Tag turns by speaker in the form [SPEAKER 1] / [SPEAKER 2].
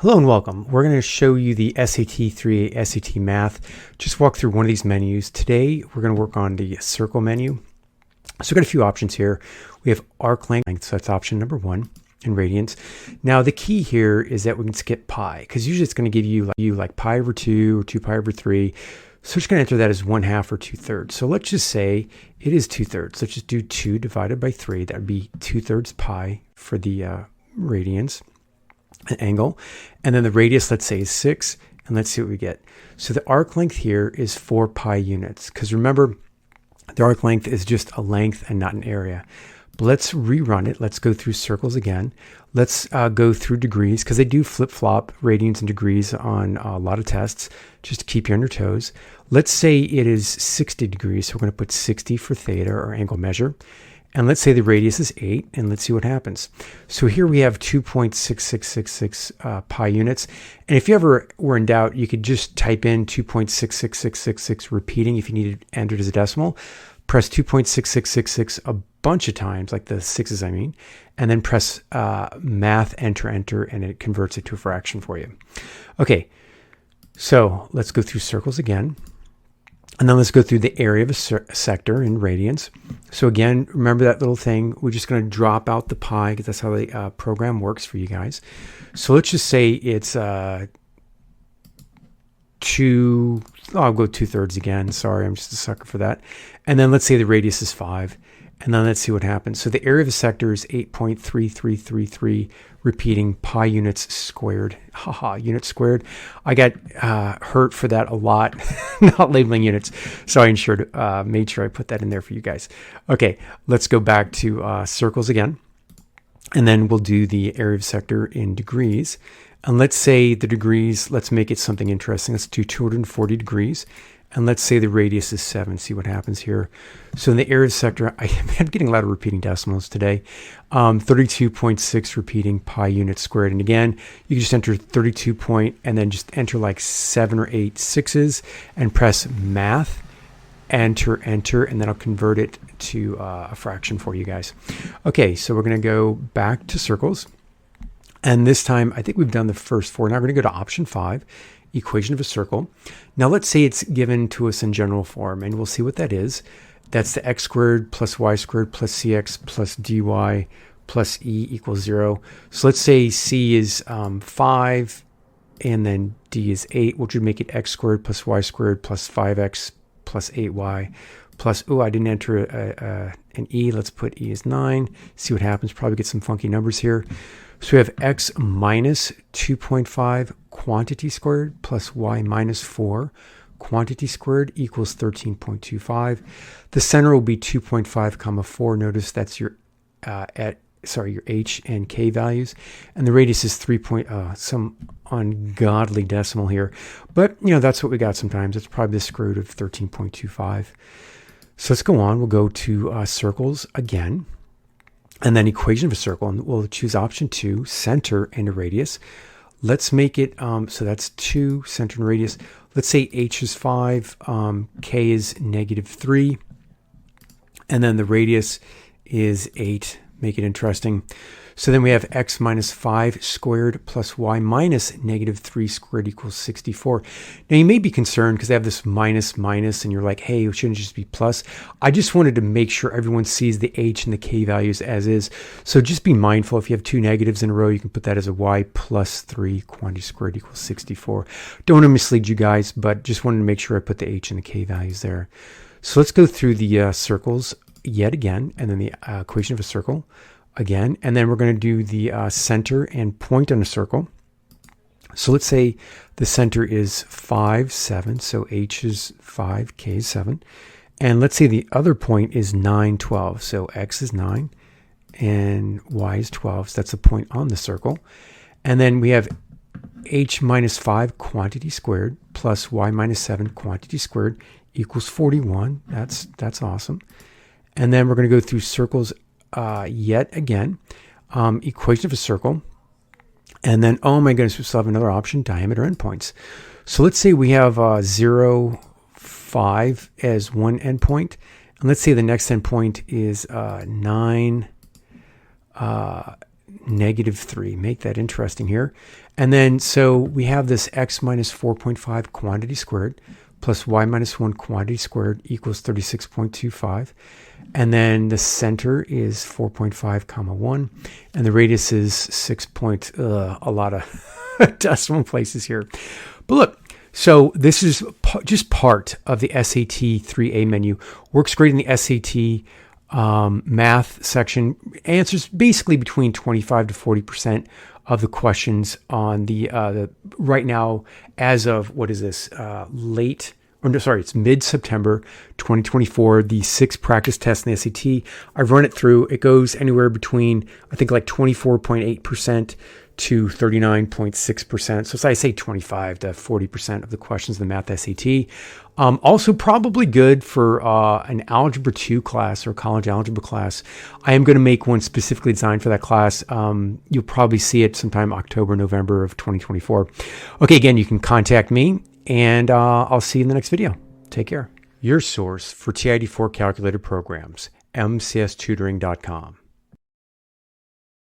[SPEAKER 1] Hello and welcome. We're going to show you the SAT3A SAT Math. Just walk through one of these menus. Today we're going to work on the circle menu. So we've got a few options here. We have arc length, so that's option number 1 in radians. Now the key here is that we can skip pi, because usually it's going to give you like pi over 2 or 2 pi over 3. So we're just going to enter that as 1/2 or 2/3. So let's just say it is 2/3. Let's just do 2 divided by 3. That would be 2/3 pi for the radians. An angle, and then the radius, let's say, is 6, and let's see what we get. So the arc length here is 4 pi units, because remember, the arc length is just a length and not an area. But let's rerun it. Let's go through circles again. Let's go through degrees, because they do flip-flop radians and degrees on a lot of tests, just to keep you on your toes. Let's say it is 60 degrees, so we're going to put 60 for theta, or angle measure. And let's say the radius is 8, and let's see what happens. So here we have 2.6666 pi units. And if you ever were in doubt, you could just type in 2.66666 repeating if you needed to enter it as a decimal. Press 2.6666 a bunch of times, like the sixes I mean, and then press math, enter, and it converts it to a fraction for you. Okay, so let's go through circles again. And then let's go through the area of a sector in radians. So again, remember that little thing. We're just going to drop out the pi, because that's how the program works for you guys. So let's just say it's I'll go 2/3 again. Sorry, I'm just a sucker for that. And then let's say the radius is 5. And then let's see what happens. So the area of a sector is 8.3333, repeating pi units squared. Haha, units squared. I got hurt for that a lot, not labeling units. So I made sure I put that in there for you guys. Okay, let's go back to circles again. And then we'll do the area of sector in degrees. And let's say the degrees, let's make it something interesting. Let's do 240 degrees. And let's say the radius is 7. See what happens here. So in the area of sector, I'm getting a lot of repeating decimals today. 32.6 repeating pi units squared. And again, you can just enter 32 and then just enter like 7 or 8 sixes and press math, enter, and then I'll convert it to a fraction for you guys. Okay, so we're going to go back to circles. And this time, I think we've done the first 4. Now we're going to go to option 5. Equation of a circle. Now let's say it's given to us in general form, and we'll see what that is. That's the x squared plus y squared plus cx plus dy plus e equals 0. So let's say c is 5 and then d is 8, which would make it x squared plus y squared plus 5x plus 8y plus, I didn't enter an e. Let's put e as 9. See what happens. Probably get some funky numbers here. So we have x minus 2.5 quantity squared plus y minus 4 quantity squared equals 13.25. The center will be 2.5 comma 4. Notice that's your your h and k values, and the radius is 3. Some ungodly decimal here, but that's what we got sometimes. It's probably the square root of 13.25. So let's go on. We'll go to circles again. And then equation of a circle, and we'll choose option 2, center and a radius. Let's make it, so that's 2, center and radius. Let's say h is 5, k is -3, and then the radius is 8. Make it interesting. So then we have x minus 5 squared plus y minus -3 squared equals 64. Now you may be concerned because they have this minus, and you're like, hey, it shouldn't just be plus. I just wanted to make sure everyone sees the h and the k values as is. So just be mindful. If you have 2 negatives in a row, you can put that as a y plus 3 quantity squared equals 64. Don't want to mislead you guys, but just wanted to make sure I put the h and the k values there. So let's go through the circles yet again, and then the equation of a circle again, and then we're going to do the center and point on a circle. So let's say the center is 5, 7, so h is 5, k is 7, and let's say the other point is 9, 12, so x is 9 and y is 12, so that's the point on the circle. And then we have h minus 5 quantity squared plus y minus 7 quantity squared equals 41. That's awesome. And then we're going to go through circles yet again, equation of a circle, and then, oh my goodness, we still have another option, diameter endpoints. So let's say we have 0, 5 as one endpoint, and let's say the next endpoint is 9, -3. Make that interesting here. And then, so we have this x minus 4.5 quantity squared plus y minus 1 quantity squared equals 36.25. And then the center is 4.5 comma 1. And the radius is 6 point, a lot of decimal places here. But look, so this is just part of the SAT3A menu. Works great in the SAT math section. Answers basically between 25 to 40% of the questions on the right now, as of, what is this, it's mid-September 2024, the 6 practice tests in the SAT. I've run it through. It goes anywhere between, I think, like 24.8% to 39.6%. So as I say, 25 to 40% of the questions in the math SAT. Also probably good for an Algebra 2 class or college algebra class. I am going to make one specifically designed for that class. You'll probably see it sometime October, November of 2024. Okay, again, you can contact me, and I'll see you in the next video. Take care. Your source for TI84 calculator programs, mcstutoring.com.